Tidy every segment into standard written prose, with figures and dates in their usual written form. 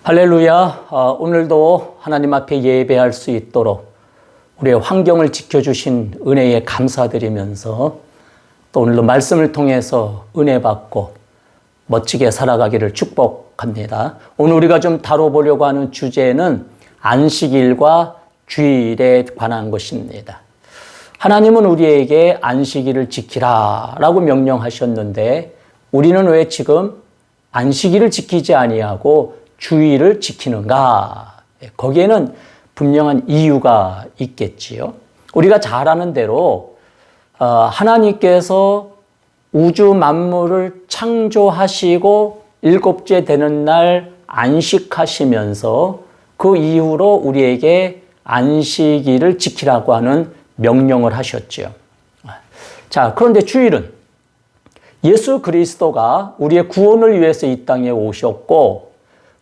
할렐루야. 오늘도 하나님 앞에 예배할 수 있도록 우리의 환경을 지켜주신 은혜에 감사드리면서 또 오늘도 말씀을 통해서 은혜 받고 멋지게 살아가기를 축복합니다. 오늘 우리가 좀 다뤄보려고 하는 주제는 안식일과 주일에 관한 것입니다. 하나님은 우리에게 안식일을 지키라 라고 명령하셨는데 우리는 왜 지금 안식일을 지키지 아니하고 주일을 지키는가? 거기에는 분명한 이유가 있겠지요. 우리가 잘 아는 대로 하나님께서 우주 만물을 창조하시고 일곱째 되는 날 안식하시면서 그 이후로 우리에게 안식일을 지키라고 하는 명령을 하셨죠. 자, 그런데 주일은 예수 그리스도가 우리의 구원을 위해서 이 땅에 오셨고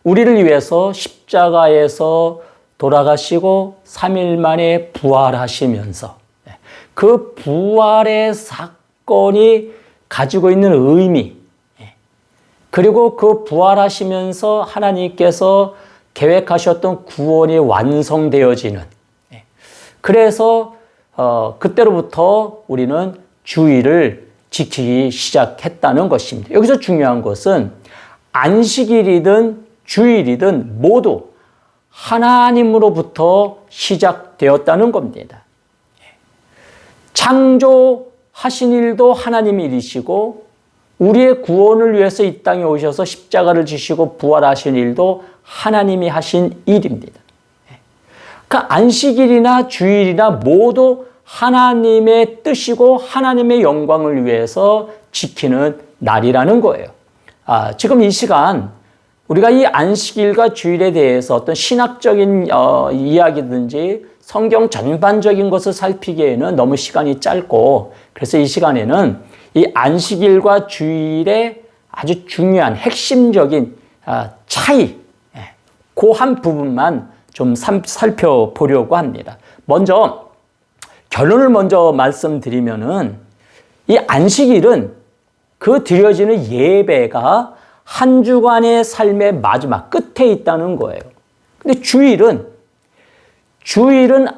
우리를 위해서 십자가에서 돌아가시고 3일 만에 부활하시면서 그 부활의 사건이 가지고 있는 의미, 그리고 그 부활하시면서 하나님께서 계획하셨던 구원이 완성되어지는, 그래서 그때로부터 우리는 주일을 지키기 시작했다는 것입니다. 여기서 중요한 것은 안식일이든 주일이든 모두 하나님으로부터 시작되었다는 겁니다. 창조하신 일도 하나님 일이시고 우리의 구원을 위해서 이 땅에 오셔서 십자가를 지시고 부활하신 일도 하나님이 하신 일입니다. 그러니까 안식일이나 주일이나 모두 하나님의 뜻이고 하나님의 영광을 위해서 지키는 날이라는 거예요. 지금 이 시간 우리가 이 안식일과 주일에 대해서 어떤 신학적인 이야기든지 성경 전반적인 것을 살피기에는 너무 시간이 짧고, 그래서 이 시간에는 이 안식일과 주일의 아주 중요한 핵심적인 차이, 그 한 부분만 좀 살펴보려고 합니다. 먼저 결론을 먼저 말씀드리면은 이 안식일은 그 드려지는 예배가 한 주간의 삶의 마지막 끝에 있다는 거예요. 근데 주일은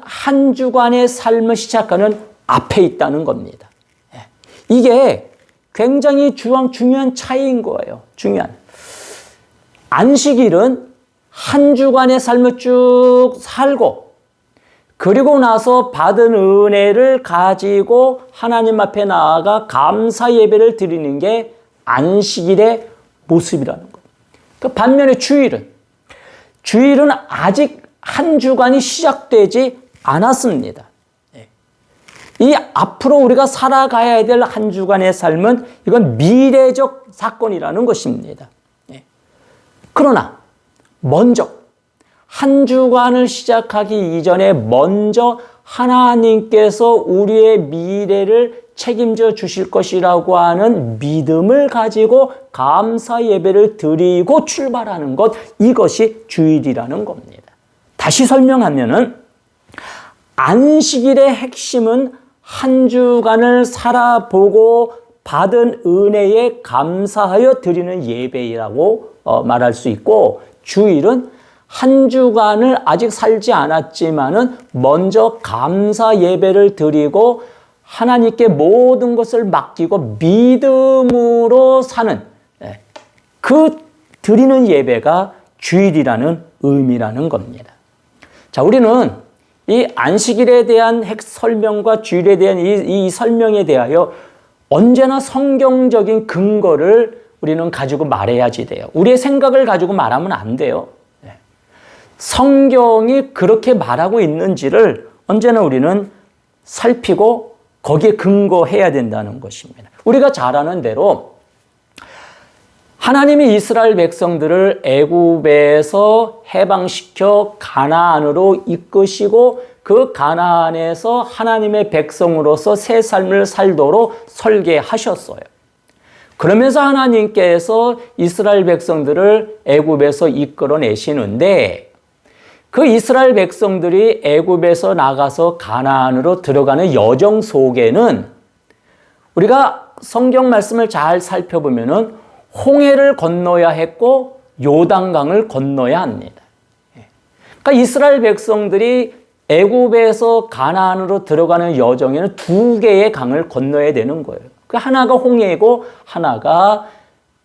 한 주간의 삶을 시작하는 앞에 있다는 겁니다. 이게 굉장히 중요한 차이인 거예요. 중요한. 안식일은 한 주간의 삶을 쭉 살고 그리고 나서 받은 은혜를 가지고 하나님 앞에 나아가 감사 예배를 드리는 게 안식일의 모습이라는 거예요. 그 반면에 주일은 아직 한 주간이 시작되지 않았습니다. 이 앞으로 우리가 살아가야 될 한 주간의 삶은 이건 미래적 사건이라는 것입니다. 그러나 먼저 한 주간을 시작하기 이전에 먼저 하나님께서 우리의 미래를 책임져 주실 것이라고 하는 믿음을 가지고 감사 예배를 드리고 출발하는 것, 이것이 주일이라는 겁니다. 다시 설명하면은 안식일의 핵심은 한 주간을 살아보고 받은 은혜에 감사하여 드리는 예배라고 말할 수 있고, 주일은 한 주간을 아직 살지 않았지만은 먼저 감사 예배를 드리고 하나님께 모든 것을 맡기고 믿음으로 사는 그 드리는 예배가 주일이라는 의미라는 겁니다. 자, 우리는 이 안식일에 대한 설명과 주일에 대한 이 설명에 대하여 언제나 성경적인 근거를 우리는 가지고 말해야지 돼요. 우리의 생각을 가지고 말하면 안 돼요. 성경이 그렇게 말하고 있는지를 언제나 우리는 살피고 거기에 근거해야 된다는 것입니다. 우리가 잘 아는 대로 하나님이 이스라엘 백성들을 애굽에서 해방시켜 가나안으로 이끄시고 그 가나안에서 하나님의 백성으로서 새 삶을 살도록 설계하셨어요. 그러면서 하나님께서 이스라엘 백성들을 애굽에서 이끌어내시는데 그 이스라엘 백성들이 애굽에서 나가서 가나안으로 들어가는 여정 속에는 우리가 성경 말씀을 잘 살펴보면은 홍해를 건너야 했고 요단강을 건너야 합니다. 그러니까 이스라엘 백성들이 애굽에서 가나안으로 들어가는 여정에는 두 개의 강을 건너야 되는 거예요. 그 하나가 홍해이고 하나가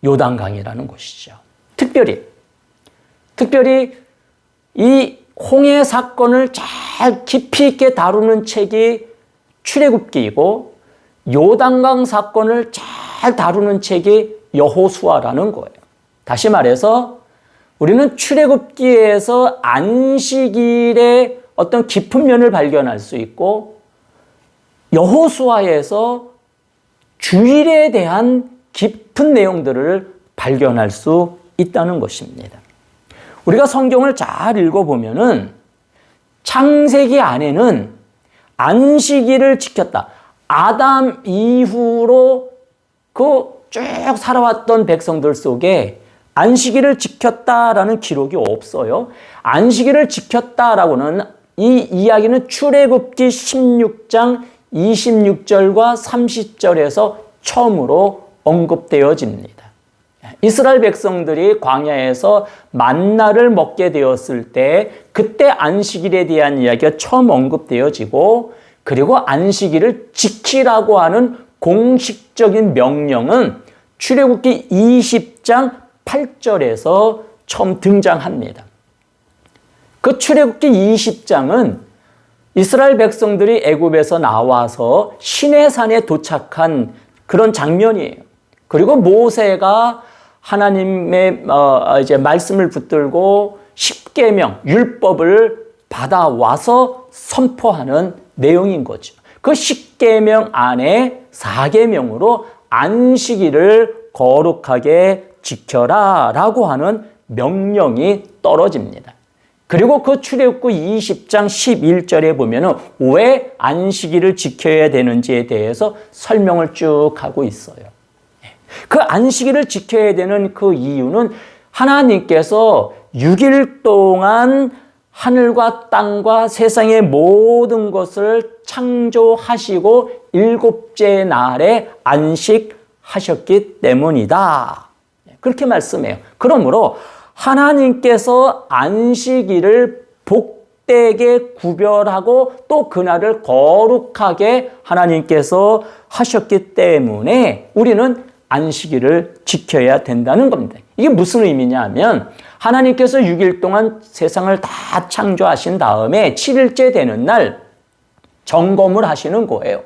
요단강이라는 것이죠. 특별히 이 홍해 사건을 잘 깊이 있게 다루는 책이 출애굽기이고 요단강 사건을 잘 다루는 책이 여호수아라는 거예요. 다시 말해서 우리는 출애굽기에서 안식일의 어떤 깊은 면을 발견할 수 있고 여호수아에서 주일에 대한 깊은 내용들을 발견할 수 있다는 것입니다. 우리가 성경을 잘 읽어보면은 창세기 안에는 안식일을 지켰다. 아담 이후로 그 쭉 살아왔던 백성들 속에 안식일을 지켰다라는 기록이 없어요. 안식일을 지켰다라고는 이 이야기는 출애굽기 16장 26절과 30절에서 처음으로 언급되어집니다. 이스라엘 백성들이 광야에서 만나를 먹게 되었을 때 그때 안식일에 대한 이야기가 처음 언급되어지고 그리고 안식일을 지키라고 하는 공식적인 명령은 출애굽기 20장 8절에서 처음 등장합니다. 그 출애굽기 20장은 이스라엘 백성들이 애굽에서 나와서 시내산에 도착한 그런 장면이에요. 그리고 모세가 하나님의 이제 말씀을 붙들고 십계명 율법을 받아와서 선포하는 내용인 거죠. 그 십계명 안에 4계명으로 안식일을 거룩하게 지켜라라고 하는 명령이 떨어집니다. 그리고 그 출애굽기 20장 11절에 보면은 왜 안식일을 지켜야 되는지에 대해서 설명을 쭉 하고 있어요. 그 안식일을 지켜야 되는 그 이유는 하나님께서 6일 동안 하늘과 땅과 세상의 모든 것을 창조하시고 7째 날에 안식하셨기 때문이다. 그렇게 말씀해요. 그러므로 하나님께서 안식일을 복되게 구별하고 또 그날을 거룩하게 하나님께서 하셨기 때문에 우리는 안식일을 지켜야 된다는 겁니다. 이게 무슨 의미냐 하면 하나님께서 6일 동안 세상을 다 창조하신 다음에 7일째 되는 날 점검을 하시는 거예요.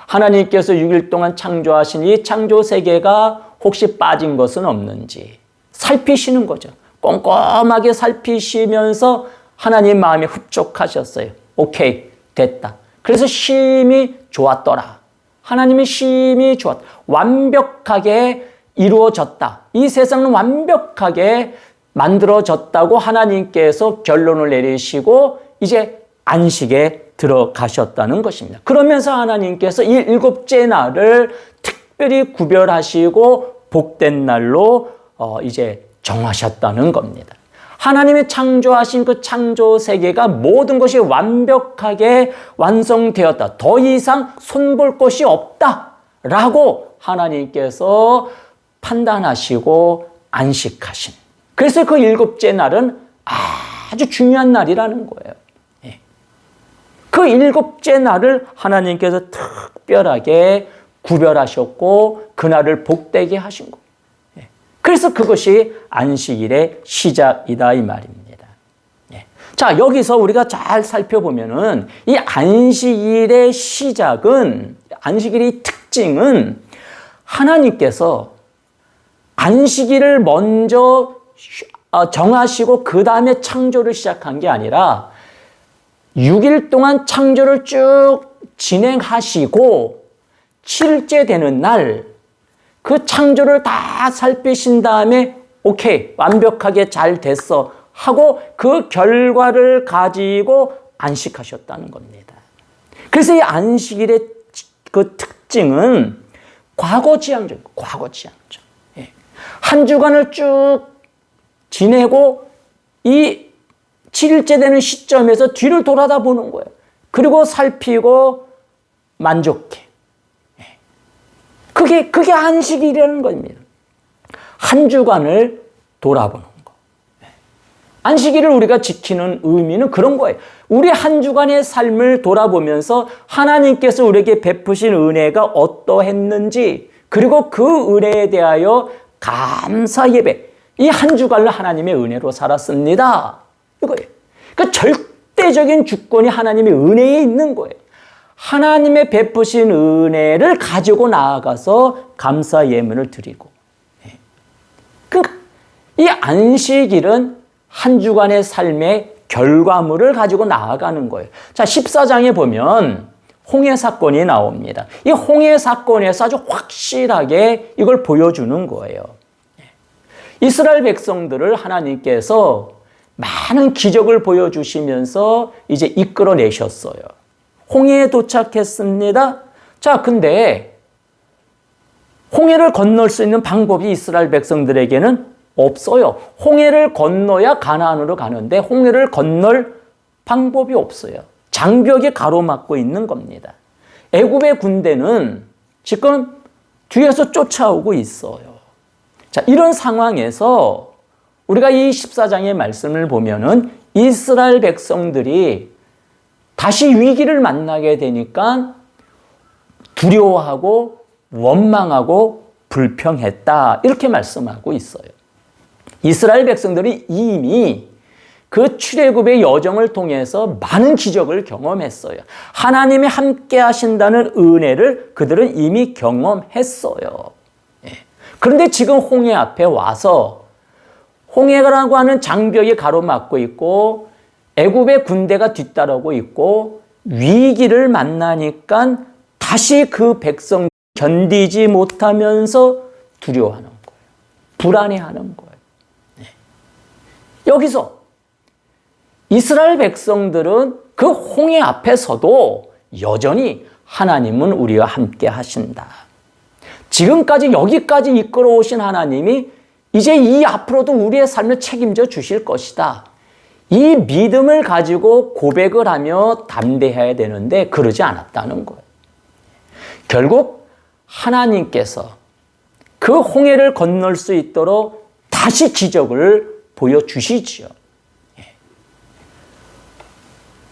하나님께서 6일 동안 창조하신 이 창조 세계가 혹시 빠진 것은 없는지 살피시는 거죠. 꼼꼼하게 살피시면서 하나님 마음에 흡족하셨어요. 오케이, 됐다. 그래서 심히 좋았더라. 하나님의 심히 좋았다. 완벽하게 이루어졌다. 이 세상은 완벽하게 만들어졌다고 하나님께서 결론을 내리시고 이제 안식에 들어가셨다는 것입니다. 그러면서 하나님께서 이 7째 날을 특별히 구별하시고 복된 날로 이제 정하셨다는 겁니다. 하나님이 창조하신 그 창조 세계가 모든 것이 완벽하게 완성되었다. 더 이상 손볼 것이 없다라고 하나님께서 판단하시고 안식하신. 그래서 그 7째 날은 아주 중요한 날이라는 거예요. 그 7째 날을 하나님께서 특별하게 구별하셨고 그날을 복되게 하신 거예요. 그래서 그것이 안식일의 시작이다 이 말입니다. 자, 여기서 우리가 잘 살펴보면은 이 안식일의 시작은 안식일의 특징은 하나님께서 안식일을 먼저 정하시고 그 다음에 창조를 시작한 게 아니라 6일 동안 창조를 쭉 진행하시고 7일째 되는 날 그 창조를 다 살피신 다음에 오케이, 완벽하게 잘 됐어 하고 그 결과를 가지고 안식하셨다는 겁니다. 그래서 이 안식일의 그 특징은 과거지향적. 한 주간을 쭉 지내고 이 7일째 되는 시점에서 뒤를 돌아다 보는 거예요. 그리고 살피고 만족해. 그게 안식일이라는 겁니다. 한 주간을 돌아보는 거. 안식일을 우리가 지키는 의미는 그런 거예요. 우리 한 주간의 삶을 돌아보면서 하나님께서 우리에게 베푸신 은혜가 어떠했는지, 그리고 그 은혜에 대하여 감사 예배, 이 한 주간을 하나님의 은혜로 살았습니다. 이거예요. 그 절대적인 주권이 하나님의 은혜에 있는 거예요. 하나님의 베푸신 은혜를 가지고 나아가서 감사 예물을 드리고. 그러니까 이 안식일은 한 주간의 삶의 결과물을 가지고 나아가는 거예요. 자, 14장에 보면 홍해 사건이 나옵니다. 이 홍해 사건에서 아주 확실하게 이걸 보여주는 거예요. 이스라엘 백성들을 하나님께서 많은 기적을 보여주시면서 이제 이끌어내셨어요. 홍해에 도착했습니다. 자, 근데 홍해를 건널 수 있는 방법이 이스라엘 백성들에게는 없어요. 홍해를 건너야 가나안으로 가는데 홍해를 건널 방법이 없어요. 장벽이 가로막고 있는 겁니다. 애굽의 군대는 지금 뒤에서 쫓아오고 있어요. 자, 이런 상황에서 우리가 이 14장의 말씀을 보면은 이스라엘 백성들이 다시 위기를 만나게 되니까 두려워하고 원망하고 불평했다. 이렇게 말씀하고 있어요. 이스라엘 백성들이 이미 그 출애굽의 여정을 통해서 많은 기적을 경험했어요. 하나님이 함께 하신다는 은혜를 그들은 이미 경험했어요. 그런데 지금 홍해 앞에 와서 홍해라고 하는 장벽이 가로막고 있고 애굽의 군대가 뒤따르고 있고 위기를 만나니까 다시 그 백성 견디지 못하면서 두려워하는 거예요. 불안해하는 거예요. 여기서 이스라엘 백성들은 그 홍해 앞에서도 여전히 하나님은 우리와 함께 하신다. 지금까지 여기까지 이끌어 오신 하나님이 이제 이 앞으로도 우리의 삶을 책임져 주실 것이다. 이 믿음을 가지고 고백을 하며 담대해야 되는데 그러지 않았다는 거예요. 결국 하나님께서 그 홍해를 건널 수 있도록 다시 기적을 보여주시지요.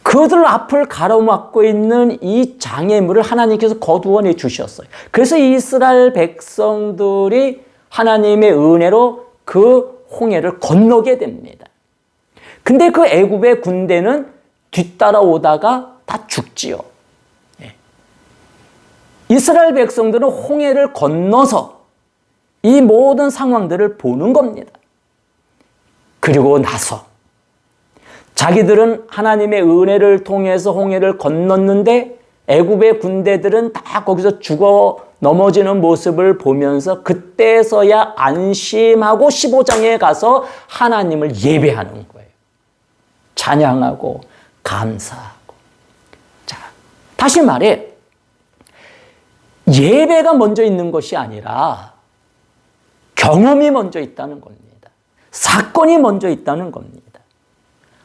그들 앞을 가로막고 있는 이 장애물을 하나님께서 거두어내 주셨어요. 그래서 이스라엘 백성들이 하나님의 은혜로 그 홍해를 건너게 됩니다. 근데 그 애굽의 군대는 뒤따라오다가 다 죽지요. 이스라엘 백성들은 홍해를 건너서 이 모든 상황들을 보는 겁니다. 그리고 나서 자기들은 하나님의 은혜를 통해서 홍해를 건넜는데 애굽의 군대들은 다 거기서 죽어 넘어지는 모습을 보면서 그때서야 안심하고 15장에 가서 하나님을 예배하는 거예요. 찬양하고 감사하고. 자, 다시 말해 예배가 먼저 있는 것이 아니라 경험이 먼저 있다는 겁니다. 사건이 먼저 있다는 겁니다.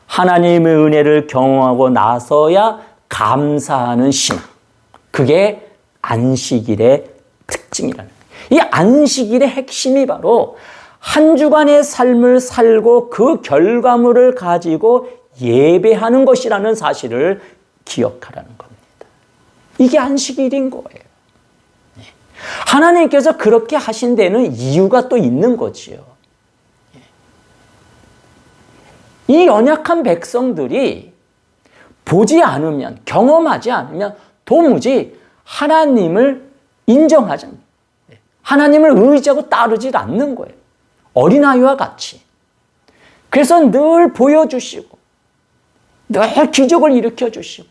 하나님의 은혜를 경험하고 나서야 감사하는 신앙. 그게 안식일의 특징이라는 거예요. 이 안식일의 핵심이 바로 한 주간의 삶을 살고 그 결과물을 가지고 예배하는 것이라는 사실을 기억하라는 겁니다. 이게 안식일인 거예요. 하나님께서 그렇게 하신 데는 이유가 또 있는 거지요. 이 연약한 백성들이 보지 않으면, 경험하지 않으면 도무지 하나님을 인정하지 않는 거예요. 하나님을 의지하고 따르지 않는 거예요. 어린아이와 같이. 그래서 늘 보여주시고 늘 기적을 일으켜주시고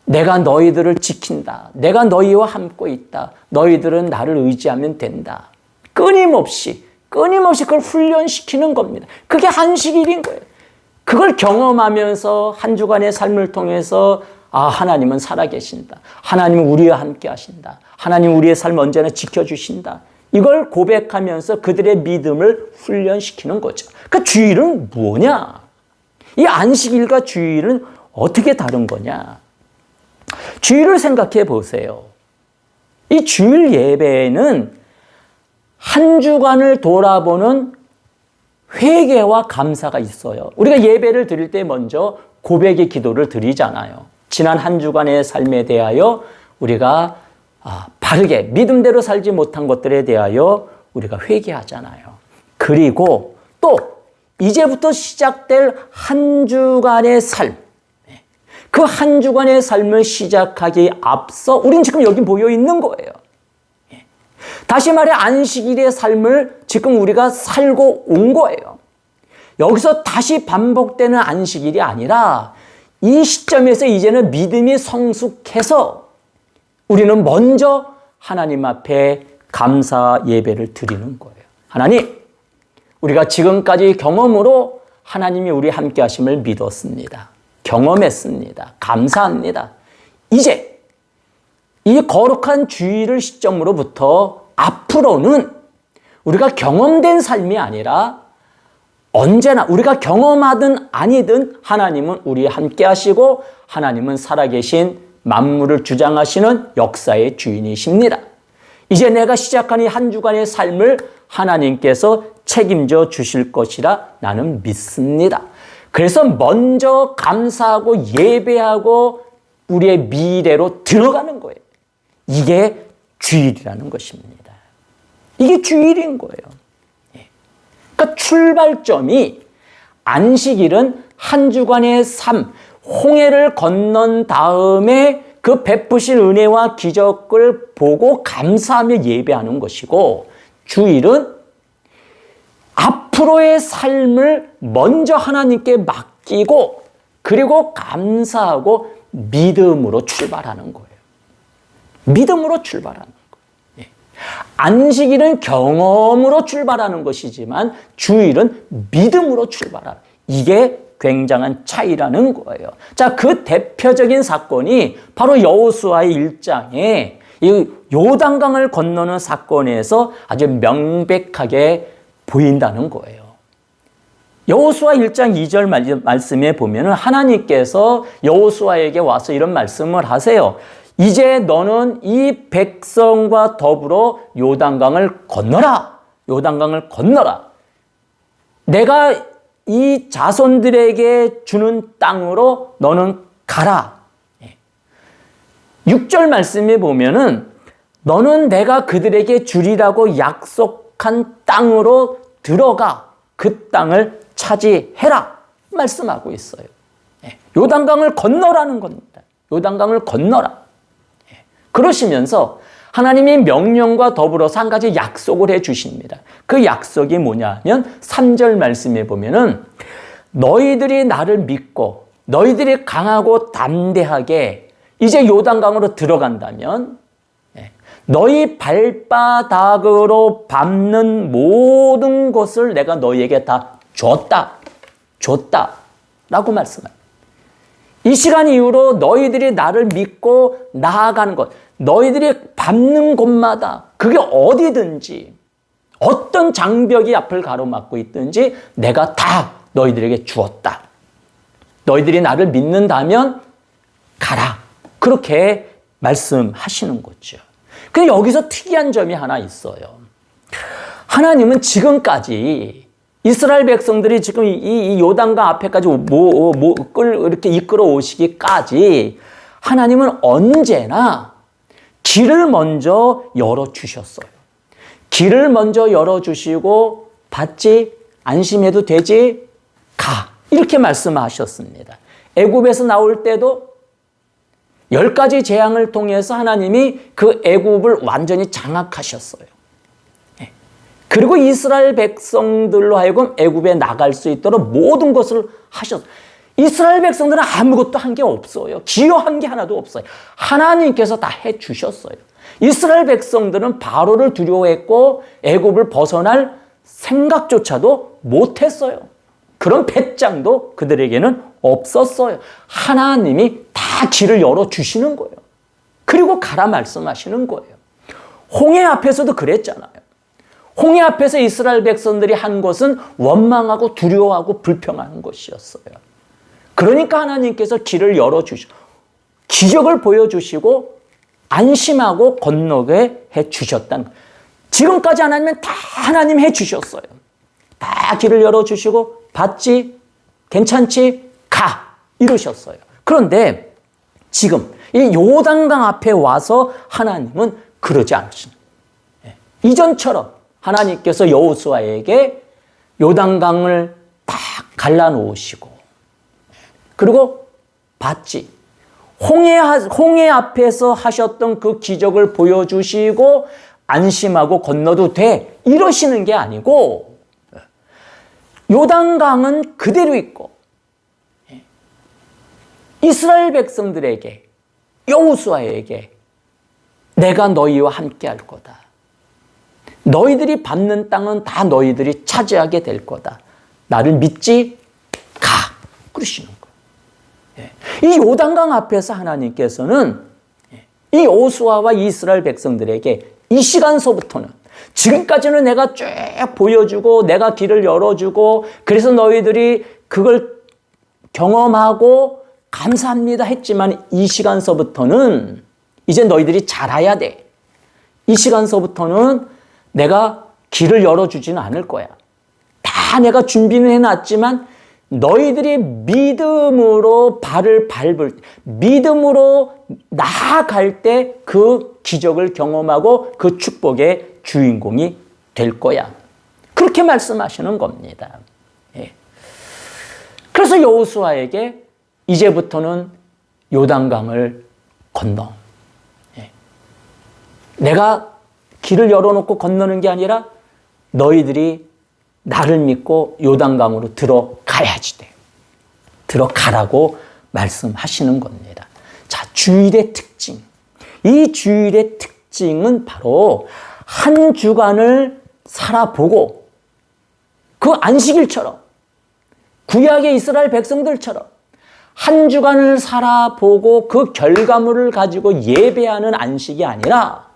내가 너희들을 지킨다. 내가 너희와 함께 있다. 너희들은 나를 의지하면 된다. 끊임없이 그걸 훈련시키는 겁니다. 그게 안식일인 거예요. 그걸 경험하면서 한 주간의 삶을 통해서 하나님은 살아계신다. 하나님은 우리와 함께 하신다. 하나님 우리의 삶 언제나 지켜주신다. 이걸 고백하면서 그들의 믿음을 훈련시키는 거죠. 그 주일은 뭐냐? 이 안식일과 주일은 어떻게 다른 거냐? 주일을 생각해 보세요. 이 주일 예배는 한 주간을 돌아보는 회개와 감사가 있어요. 우리가 예배를 드릴 때 먼저 고백의 기도를 드리잖아요. 지난 한 주간의 삶에 대하여 우리가 바르게 믿음대로 살지 못한 것들에 대하여 우리가 회개하잖아요. 그리고 또 이제부터 시작될 한 주간의 삶, 그 한 주간의 삶을 시작하기 앞서 우린 지금 여기 모여 있는 거예요. 다시 말해 안식일의 삶을 지금 우리가 살고 온 거예요. 여기서 다시 반복되는 안식일이 아니라 이 시점에서 이제는 믿음이 성숙해서 우리는 먼저 하나님 앞에 감사 예배를 드리는 거예요. 하나님, 우리가 지금까지 경험으로 하나님이 우리 함께 하심을 믿었습니다. 경험했습니다. 감사합니다. 이제 이 거룩한 주일을 시점으로부터 앞으로는 우리가 경험된 삶이 아니라 언제나 우리가 경험하든 아니든 하나님은 우리 함께 하시고 하나님은 살아계신 만물을 주장하시는 역사의 주인이십니다. 이제 내가 시작한 이 한 주간의 삶을 하나님께서 책임져 주실 것이라 나는 믿습니다. 그래서 먼저 감사하고 예배하고 우리의 미래로 들어가는 거예요. 이게 주일이라는 것입니다. 이게 주일인 거예요. 그러니까 출발점이 안식일은 한 주간의 삶, 홍해를 건넌 다음에 그 베푸신 은혜와 기적을 보고 감사하며 예배하는 것이고, 주일은 앞으로의 삶을 먼저 하나님께 맡기고 그리고 감사하고 믿음으로 출발하는 거예요. 믿음으로 출발하는 거예요. 안식일은 경험으로 출발하는 것이지만 주일은 믿음으로 출발하는, 이게 굉장한 차이라는 거예요. 자, 그 대표적인 사건이 바로 여호수아의 1장에 이 요단강을 건너는 사건에서 아주 명백하게 보인다는 거예요. 여호수아 1장 2절 말씀에 보면 하나님께서 여호수아에게 와서 이런 말씀을 하세요. 이제 너는 이 백성과 더불어 요단강을 건너라. 요단강을 건너라. 내가 이 자손들에게 주는 땅으로 너는 가라. 6절 말씀에 보면은 너는 내가 그들에게 주리라고 약속한 땅으로 들어가 그 땅을 차지해라 말씀하고 있어요. 요단강을 건너라는 겁니다. 요단강을 건너라. 그러시면서 하나님이 명령과 더불어서 한 가지 약속을 해 주십니다. 그 약속이 뭐냐면 3절 말씀에 보면은 너희들이 나를 믿고 너희들이 강하고 담대하게 이제 요단강으로 들어간다면 너희 발바닥으로 밟는 모든 것을 내가 너희에게 다 줬다 라고 말씀합니다. 이 시간 이후로 너희들이 나를 믿고 나아가는 것, 너희들이 밟는 곳마다 그게 어디든지 어떤 장벽이 앞을 가로막고 있든지 내가 다 너희들에게 주었다. 너희들이 나를 믿는다면 가라. 그렇게 말씀하시는 거죠. 근데 여기서 특이한 점이 하나 있어요. 하나님은 지금까지 이스라엘 백성들이 지금 이 요단강 앞에까지 이렇게 이끌어 오시기까지 하나님은 언제나 길을 먼저 열어주셨어요. 길을 먼저 열어주시고 받지, 안심해도 되지, 가. 이렇게 말씀하셨습니다. 애굽에서 나올 때도 10가지 재앙을 통해서 하나님이 그 애굽을 완전히 장악하셨어요. 그리고 이스라엘 백성들로 하여금 애굽에 나갈 수 있도록 모든 것을 하셨어요. 이스라엘 백성들은 아무것도 한 게 없어요. 기여한 게 하나도 없어요. 하나님께서 다 해주셨어요. 이스라엘 백성들은 바로를 두려워했고 애굽을 벗어날 생각조차도 못했어요. 그런 배짱도 그들에게는 없었어요. 하나님이 다 길을 열어주시는 거예요. 그리고 가라 말씀하시는 거예요. 홍해 앞에서도 그랬잖아요. 홍해 앞에서 이스라엘 백성들이 한 것은 원망하고 두려워하고 불평하는 것이었어요. 그러니까 하나님께서 길을 열어주시고 기적을 보여주시고 안심하고 건너게 해주셨다는 거예요. 지금까지 하나님은 다 하나님 해주셨어요. 다 길을 열어주시고 받지? 괜찮지? 가! 이러셨어요. 그런데 지금 이 요단강 앞에 와서 하나님은 그러지 않으십니다. 이전처럼 하나님께서 여호수아에게 요단강을 딱 갈라놓으시고 그리고 봤지. 홍해 앞에서 하셨던 그 기적을 보여주시고 안심하고 건너도 돼 이러시는 게 아니고 요단강은 그대로 있고 이스라엘 백성들에게 여호수아에게 내가 너희와 함께 할 거다. 너희들이 밟는 땅은 다 너희들이 차지하게 될 거다. 나를 믿지? 가! 그러시는 거예요. 이 요단강 앞에서 하나님께서는 이 여호수아와 이스라엘 백성들에게 이 시간서부터는 지금까지는 내가 쭉 보여주고 내가 길을 열어주고 그래서 너희들이 그걸 경험하고 감사합니다 했지만 이 시간서부터는 이제 너희들이 잘해야 돼. 이 시간서부터는 내가 길을 열어주지는 않을 거야. 다 내가 준비는 해놨지만 너희들이 믿음으로 발을 밟을 때, 믿음으로 나아갈 때 그 기적을 경험하고 그 축복의 주인공이 될 거야. 그렇게 말씀하시는 겁니다. 그래서 여호수아에게 이제부터는 요단강을 건너. 내가 길을 열어놓고 건너는 게 아니라 너희들이 나를 믿고 요단강으로 들어가야지 돼. 들어가라고 말씀하시는 겁니다. 자, 주일의 특징. 이 주일의 특징은 바로 한 주간을 살아보고 그 안식일처럼 구약의 이스라엘 백성들처럼 한 주간을 살아보고 그 결과물을 가지고 예배하는 안식이 아니라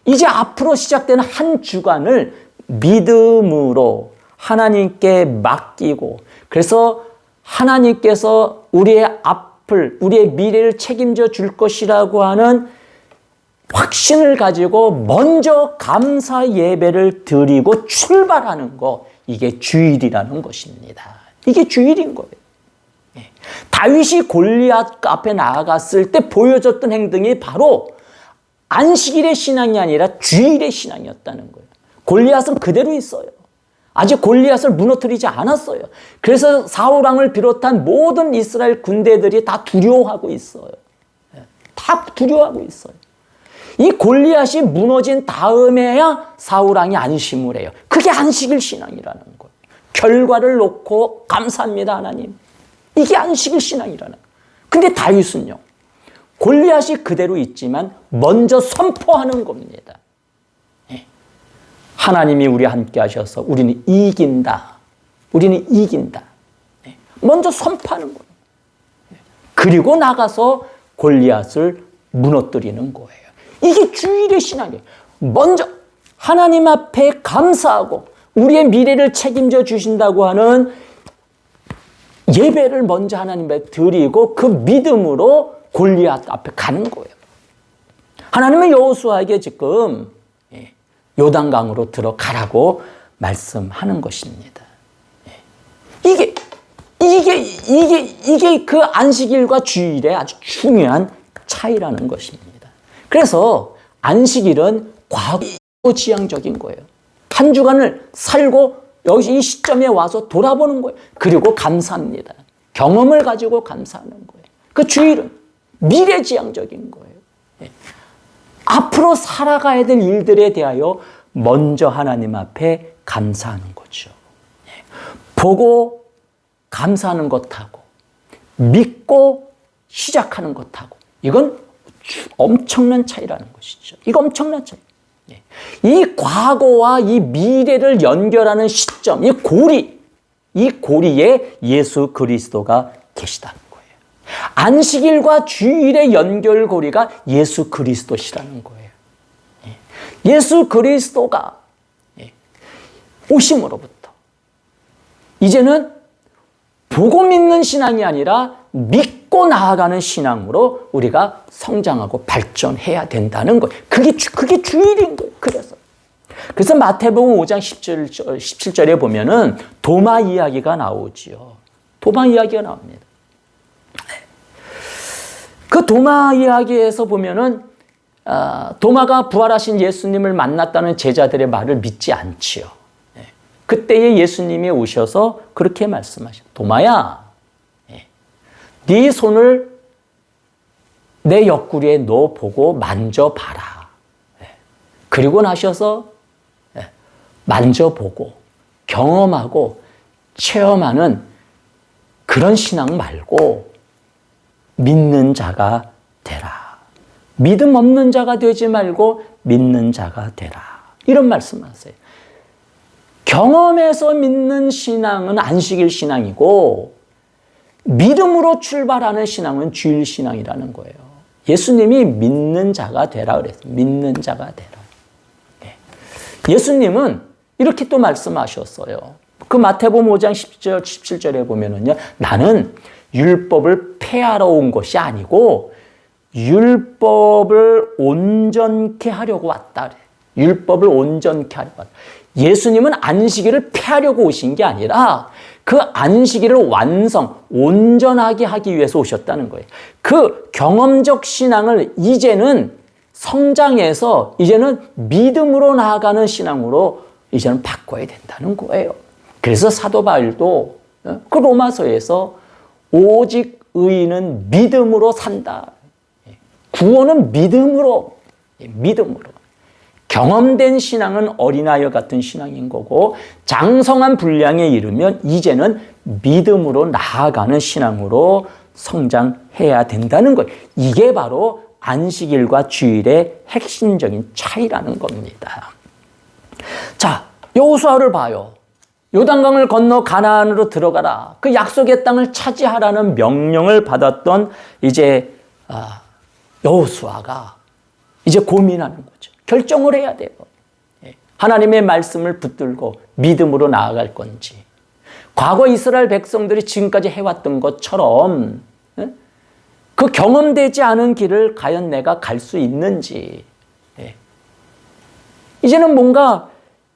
이제 앞으로 시작되는 한 주간을 믿음으로 하나님께 맡기고 그래서 하나님께서 우리의 앞을, 우리의 미래를 책임져 줄 것이라고 하는 확신을 가지고 먼저 감사 예배를 드리고 출발하는 거, 이게 주일이라는 것입니다. 이게 주일인 거예요. 다윗이 골리앗 앞에 나아갔을 때 보여줬던 행동이 바로 안식일의 신앙이 아니라 주일의 신앙이었다는 거예요. 골리앗은 그대로 있어요. 아직 골리앗을 무너뜨리지 않았어요. 그래서 사울왕을 비롯한 모든 이스라엘 군대들이 다 두려워하고 있어요. 다 두려워하고 있어요. 이 골리앗이 무너진 다음에야 사울왕이 안심을 해요. 그게 안식일 신앙이라는 거예요. 결과를 놓고 감사합니다 하나님. 이게 안식일 신앙이라는 거예요. 근데 다윗은요. 골리앗이 그대로 있지만 먼저 선포하는 겁니다. 하나님이 우리와 함께 하셔서 우리는 이긴다. 우리는 이긴다. 먼저 선포하는 거예요. 그리고 나가서 골리앗을 무너뜨리는 거예요. 이게 주일의 신앙이에요. 먼저 하나님 앞에 감사하고 우리의 미래를 책임져 주신다고 하는 예배를 먼저 하나님 앞에 드리고 그 믿음으로 골리앗 앞에 가는 거예요. 하나님은 여호수아에게 지금 요단강으로 들어가라고 말씀하는 것입니다. 이게 그 안식일과 주일의 아주 중요한 차이라는 것입니다. 그래서 안식일은 과거지향적인 거예요. 한 주간을 살고 여기 이 시점에 와서 돌아보는 거예요. 그리고 감사합니다. 경험을 가지고 감사하는 거예요. 그 주일은 미래지향적인 거예요. 앞으로 살아가야 될 일들에 대하여 먼저 하나님 앞에 감사하는 거죠. 보고 감사하는 것하고 믿고 시작하는 것하고 이건 엄청난 차이라는 것이죠. 이거 엄청난 차이. 이 과거와 이 미래를 연결하는 시점, 이 고리에 예수 그리스도가 계시다는 거예요. 안식일과 주일의 연결고리가 예수 그리스도시라는 거예요. 예수 그리스도가 오심으로부터 이제는 보고 믿는 신앙이 아니라 믿고 나아가는 신앙으로 우리가 성장하고 발전해야 된다는 거예요. 그게 주일인 거예요. 그래서 그래서 마태복음 5장 17절에 보면은 도마 이야기가 나오지요. 도마 이야기가 나옵니다. 그 도마 이야기에서 보면은 도마가 부활하신 예수님을 만났다는 제자들의 말을 믿지 않지요. 그때에 예수님이 오셔서 그렇게 말씀하셔요. 도마야, 네 손을 내 옆구리에 넣어보고 만져봐라. 그리고 나셔서 만져보고 경험하고 체험하는 그런 신앙 말고 믿는 자가 되라. 믿음 없는 자가 되지 말고 믿는 자가 되라. 이런 말씀하세요. 경험해서 믿는 신앙은 안식일 신앙이고 믿음으로 출발하는 신앙은 주일 신앙이라는 거예요. 예수님이 믿는 자가 되라 그랬어요. 믿는 자가 되라. 예수님은 이렇게 또 말씀하셨어요. 그 마태복음 5장 10절, 17절에 보면은요, 나는 율법을 폐하러 온 것이 아니고 율법을 온전케 하려고 왔다. 율법을 온전케 하려고 왔다. 예수님은 안식일을 폐하려고 오신 게 아니라 그 안식일을 완성, 온전하게 하기 위해서 오셨다는 거예요. 그 경험적 신앙을 이제는 성장해서 이제는 믿음으로 나아가는 신앙으로 이제는 바꿔야 된다는 거예요. 그래서 사도 바울도 그 로마서에서 오직 의인은 믿음으로 산다. 구원은 믿음으로. 경험된 신앙은 어린아이와 같은 신앙인 거고 장성한 분량에 이르면 이제는 믿음으로 나아가는 신앙으로 성장해야 된다는 거예요. 이게 바로 안식일과 주일의 핵심적인 차이라는 겁니다. 자, 여호수아를 봐요. 요단강을 건너 가나안으로 들어가라. 그 약속의 땅을 차지하라는 명령을 받았던 이제 여호수아가 이제 고민하는 거죠. 결정을 해야 돼요. 하나님의 말씀을 붙들고 믿음으로 나아갈 건지, 과거 이스라엘 백성들이 지금까지 해왔던 것처럼 그 경험되지 않은 길을 과연 내가 갈 수 있는지. 이제는 뭔가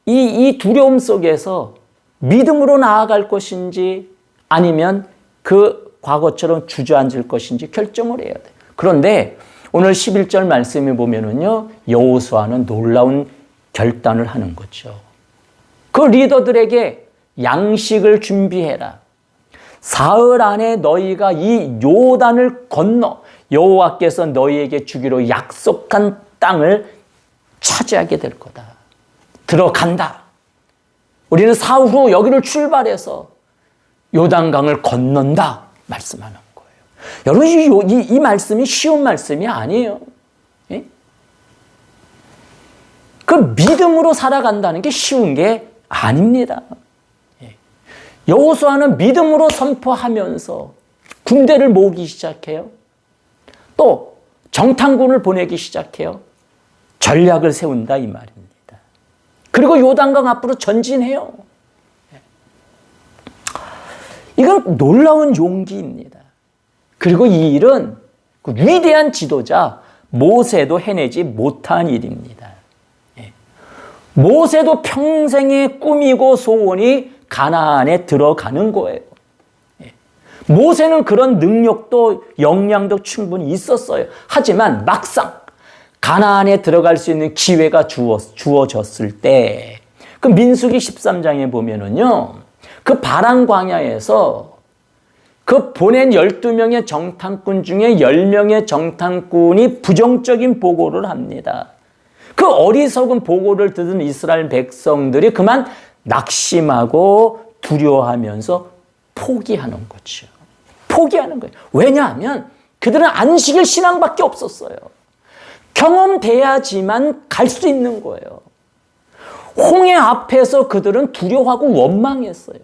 이 두려움 속에서 믿음으로 나아갈 것인지 아니면 그 과거처럼 주저앉을 것인지 결정을 해야 돼요. 그런데 오늘 11절 말씀에 보면은요, 여호수아는 놀라운 결단을 하는 거죠. 그 리더들에게 양식을 준비해라. 사흘 안에 너희가 이 요단을 건너 여호와께서 너희에게 주기로 약속한 땅을 차지하게 될 거다. 들어간다. 우리는 사흘 후 여기를 출발해서 요단강을 건넌다 말씀하는 거예요. 여러분, 이 말씀이 쉬운 말씀이 아니에요. 예? 그 믿음으로 살아간다는 게 쉬운 게 아닙니다. 여호수아는 믿음으로 선포하면서 군대를 모으기 시작해요. 또 정탐군을 보내기 시작해요. 전략을 세운다 이 말입니다. 그리고 요단강 앞으로 전진해요. 이건 놀라운 용기입니다. 그리고 이 일은 그 위대한 지도자 모세도 해내지 못한 일입니다. 모세도 평생의 꿈이고 소원이 가나안에 들어가는 거예요. 모세는 그런 능력도 역량도 충분히 있었어요. 하지만 막상 가나안에 들어갈 수 있는 기회가 주어졌을 때, 그 민수기 13장에 보면은요, 그 바란 광야에서 그 보낸 12명의 정탐꾼 중에 10명의 정탐꾼이 부정적인 보고를 합니다. 그 어리석은 보고를 듣은 이스라엘 백성들이 그만 낙심하고 두려워하면서 포기하는 거죠. 포기하는 거예요. 왜냐하면 그들은 안식일 신앙밖에 없었어요. 경험돼야지만 갈 수 있는 거예요. 홍해 앞에서 그들은 두려워하고 원망했어요.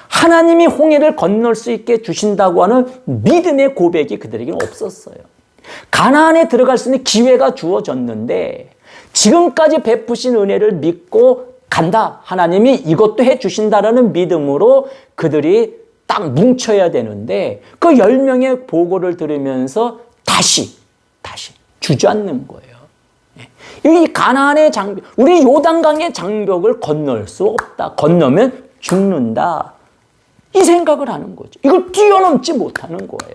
하나님이 홍해를 건널 수 있게 주신다고 하는 믿음의 고백이 그들에게는 없었어요. 가나안에 들어갈 수 있는 기회가 주어졌는데 지금까지 베푸신 은혜를 믿고 간다. 하나님이 이것도 해주신다라는 믿음으로 그들이 딱 뭉쳐야 되는데 그 10명의 보고를 들으면서 다시 주저앉는 거예요. 이 가나안의 장벽, 우리 요단강의 장벽을 건널 수 없다. 건너면 죽는다. 이 생각을 하는 거죠. 이걸 뛰어넘지 못하는 거예요.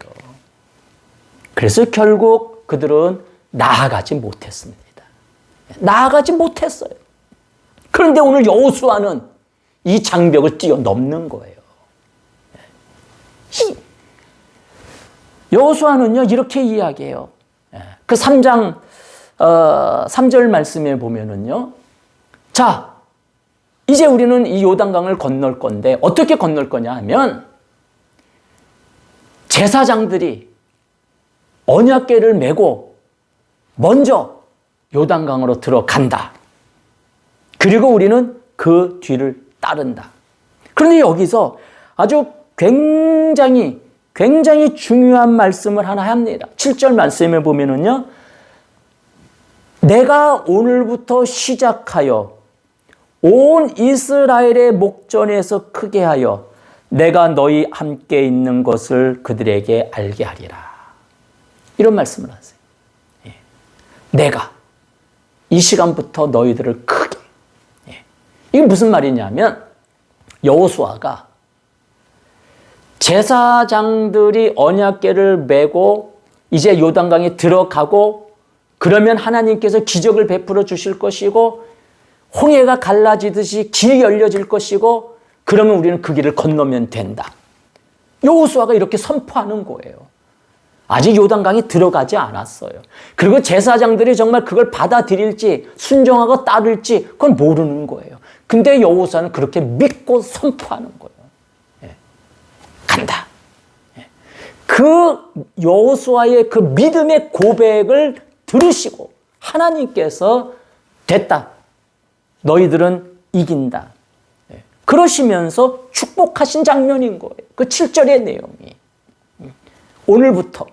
그래서 결국 그들은 나아가지 못했습니다. 나아가지 못했어요. 그런데 오늘 여호수아는 이 장벽을 뛰어넘는 거예요. 여호수아는요 이렇게 이야기해요. 그 3장 3절 말씀에 보면은요, 자 이제 우리는 이 요단강을 건널 건데 어떻게 건널 거냐 하면 제사장들이 언약궤를 메고 먼저 요단강으로 들어간다. 그리고 우리는 그 뒤를 따른다. 그런데 여기서 아주 굉장히 중요한 말씀을 하나 합니다. 7절 말씀에 보면은요, 내가 오늘부터 시작하여 온 이스라엘의 목전에서 크게 하여 내가 너희 함께 있는 것을 그들에게 알게 하리라. 이런 말씀을 하세요. 내가 이 시간부터 너희들을 크게. 이게 무슨 말이냐면 여호수아가 제사장들이 언약궤를 메고 이제 요단강에 들어가고 그러면 하나님께서 기적을 베풀어 주실 것이고 홍해가 갈라지듯이 길이 열려질 것이고 그러면 우리는 그 길을 건너면 된다. 여호수아가 이렇게 선포하는 거예요. 아직 요단강에 들어가지 않았어요. 그리고 제사장들이 정말 그걸 받아들일지 순종하고 따를지 그건 모르는 거예요. 근데 여호수아는 그렇게 믿고 선포하는 거예요. 간다. 그 여호수아의 그 믿음의 고백을 들으시고 하나님께서 됐다. 너희들은 이긴다. 그러시면서 축복하신 장면인 거예요. 그 7절의 내용이. 오늘부터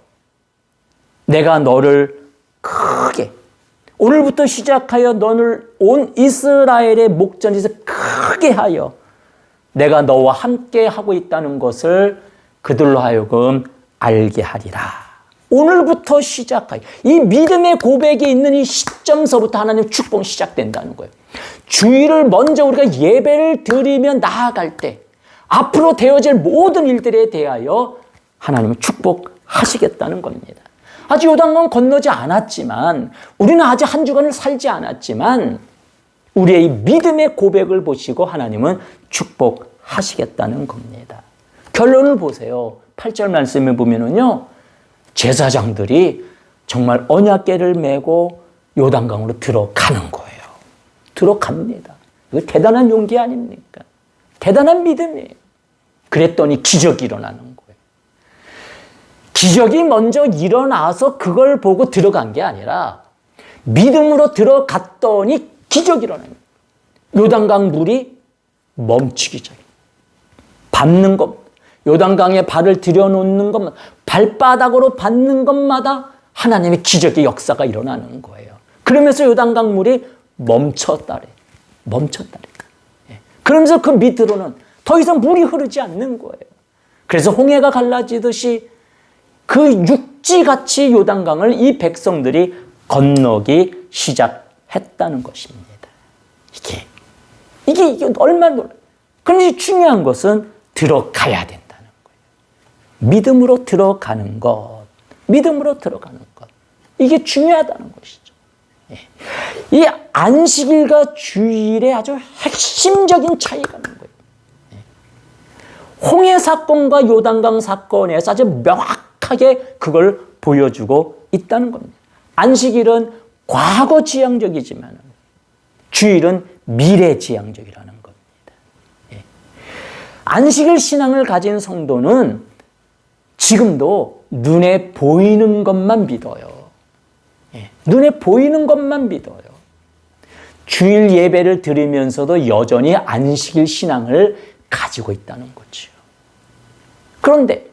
내가 너를 크게, 오늘부터 시작하여 너를 온 이스라엘의 목전에서 크게 하여 내가 너와 함께 하고 있다는 것을 그들로 하여금 알게 하리라. 오늘부터 시작하여, 이 믿음의 고백이 있는 이 시점서부터 하나님의 축복이 시작된다는 거예요. 주일을 먼저 우리가 예배를 드리며 나아갈 때 앞으로 되어질 모든 일들에 대하여 하나님은 축복하시겠다는 겁니다. 아직 요단강 건너지 않았지만, 우리는 아직 한 주간을 살지 않았지만 우리의 이 믿음의 고백을 보시고 하나님은 축복하시겠다는 겁니다. 결론을 보세요. 8절 말씀에 보면은요, 제사장들이 정말 언약궤를 메고 요단강으로 들어가는 거예요. 들어갑니다. 이거 대단한 용기 아닙니까? 대단한 믿음이에요. 그랬더니 기적이 일어나는 거예요. 기적이 먼저 일어나서 그걸 보고 들어간 게 아니라 믿음으로 들어갔더니 기적이 일어나는 거예요. 요단강 물이 멈추기 시작해요. 밟는 것, 요단강에 발을 들여놓는 것마다, 발바닥으로 밟는 것마다 하나님의 기적의 역사가 일어나는 거예요. 그러면서 요단강 물이 멈췄다래. 그러면서 그 밑으로는 더 이상 물이 흐르지 않는 거예요. 그래서 홍해가 갈라지듯이 그 육지같이 요단강을 이 백성들이 건너기 시작했다는 것입니다. 이게 얼마나 놀라요. 그런데 중요한 것은 들어가야 된다는 거예요. 믿음으로 들어가는 것. 이게 중요하다는 것이죠. 이 안식일과 주일의 아주 핵심적인 차이가 있는 거예요. 홍해 사건과 요단강 사건에서 아주 명확하게 그걸 보여주고 있다는 겁니다. 안식일은 과거 지향적이지만 주일은 미래 지향적이라는 겁니다. 안식일 신앙을 가진 성도는 지금도 눈에 보이는 것만 믿어요. 눈에 보이는 것만 믿어요. 주일 예배를 드리면서도 여전히 안식일 신앙을 가지고 있다는 거죠. 그런데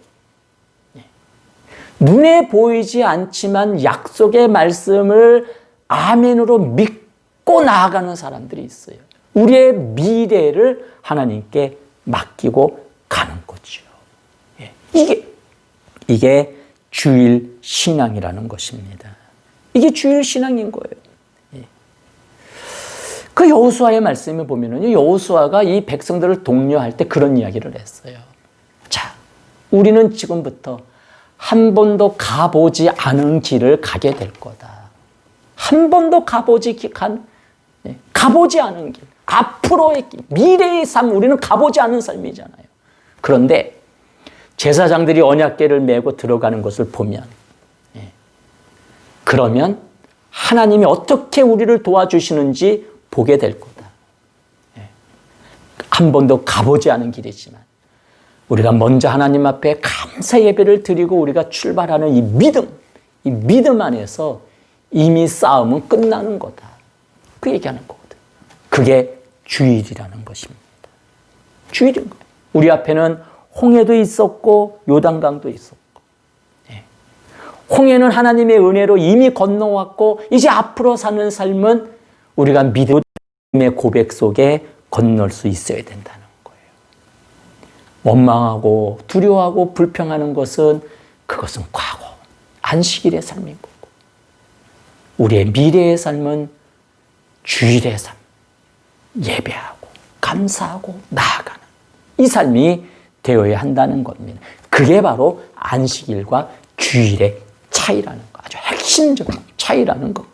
눈에 보이지 않지만 약속의 말씀을 아멘으로 믿고 나아가는 사람들이 있어요. 우리의 미래를 하나님께 맡기고 가는 거죠. 이게 주일 신앙이라는 것입니다. 이게 주일 신앙인 거예요. 그 여호수아의 말씀을 보면은 여호수아가 이 백성들을 독려할 때 그런 이야기를 했어요. 자, 우리는 지금부터 한 번도 가보지 않은 길을 가게 될 거다. 한 번도 가보지 않은 길, 앞으로의 길, 미래의 삶, 우리는 가보지 않은 삶이잖아요. 그런데 제사장들이 언약궤를 메고 들어가는 것을 보면, 그러면 하나님이 어떻게 우리를 도와주시는지 보게 될 거다. 한 번도 가보지 않은 길이지만 우리가 먼저 하나님 앞에 감사 예배를 드리고 우리가 출발하는 이 믿음 안에서 이미 싸움은 끝나는 거다. 그 얘기하는 거거든. 그게 주일이라는 것입니다. 주일인 거예요. 우리 앞에는 홍해도 있었고 요단강도 있었고, 홍해는 하나님의 은혜로 이미 건너왔고 이제 앞으로 사는 삶은 우리가 믿음의 고백 속에 건널 수 있어야 된다는 거예요. 원망하고 두려워하고 불평하는 것은 그것은 과거, 안식일의 삶인 거고, 우리의 미래의 삶은 주일의 삶, 예배하고 감사하고 나아가는 이 삶이 되어야 한다는 겁니다. 그게 바로 안식일과 주일의 차이라는 거, 아주 핵심적인 차이라는 겁니다.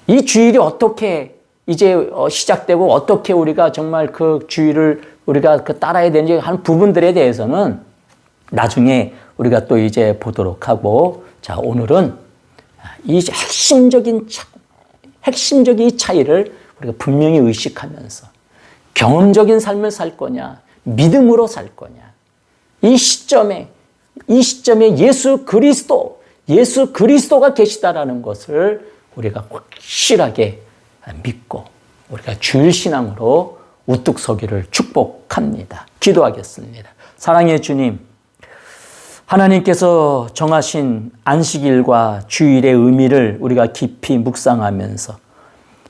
이 주일이 어떻게 이제 시작되고 어떻게 우리가 정말 그 주일을 우리가 따라야 되는지 하는 부분들에 대해서는 나중에 우리가 또 이제 보도록 하고, 자, 오늘은 이 핵심적인 이 차이를 우리가 분명히 의식하면서 경험적인 삶을 살 거냐, 믿음으로 살 거냐, 이 시점에 예수 그리스도가 계시다라는 것을 우리가 확실하게 믿고 우리가 주일 신앙으로 우뚝 서기를 축복합니다. 기도하겠습니다. 사랑의 주님, 하나님께서 정하신 안식일과 주일의 의미를 우리가 깊이 묵상하면서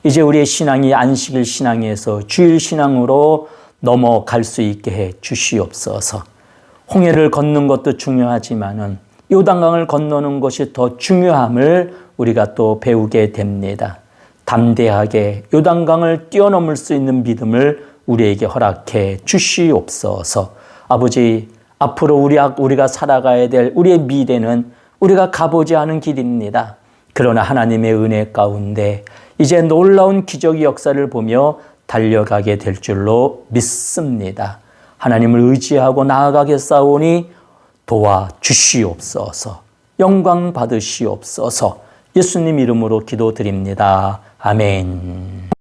이제 우리의 신앙이 안식일 신앙에서 주일 신앙으로 넘어갈 수 있게 해 주시옵소서. 홍해를 걷는 것도 중요하지만은 요단강을 건너는 것이 더 중요함을 우리가 또 배우게 됩니다. 담대하게 요단강을 뛰어넘을 수 있는 믿음을 우리에게 허락해 주시옵소서. 아버지, 앞으로 우리가 살아가야 될 우리의 미래는 우리가 가보지 않은 길입니다. 그러나 하나님의 은혜 가운데 이제 놀라운 기적의 역사를 보며 달려가게 될 줄로 믿습니다. 하나님을 의지하고 나아가겠사오니 도와주시옵소서. 영광 받으시옵소서. 예수님 이름으로 기도드립니다. 아멘.